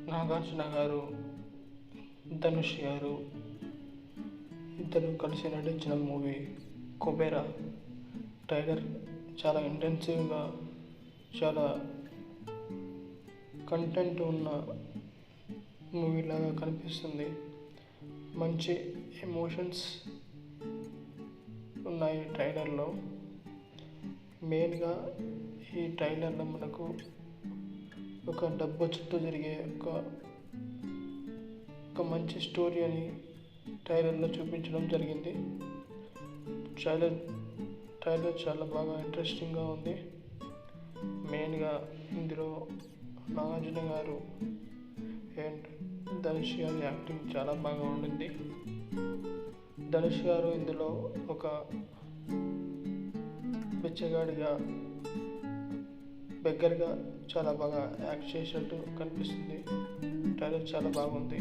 నాగార్జున గారు, ధనుష్ గారు ఇద్దరు కలిసి నటించిన మూవీ కుబేరా. ట్రైలర్ చాలా ఇంటెన్సివ్గా, చాలా కంటెంట్ ఉన్న మూవీలాగా కనిపిస్తుంది. మంచి ఎమోషన్స్ ఉన్నాయి ట్రైలర్లో. మెయిన్గా ఈ ట్రైలర్లో మనకు ఒక డబ్బు చుట్టూ జరిగే ఒక మంచి స్టోరీ అని ట్రైలర్లో చూపించడం జరిగింది. ట్రైలర్ చాలా బాగా ఇంట్రెస్టింగ్గా ఉంది. మెయిన్గా ఇందులో నాగార్జున గారు అండ్ ధనుష్ గారి యాక్టింగ్ చాలా బాగా ఉండింది. ధనుష్ గారు ఇందులో ఒక బిచ్చగాడిగా, బెగ్గర్గా చాలా బాగా యాక్ట్ చేసినట్టు కనిపిస్తుంది. ట్రైలర్ చాలా బాగుంది.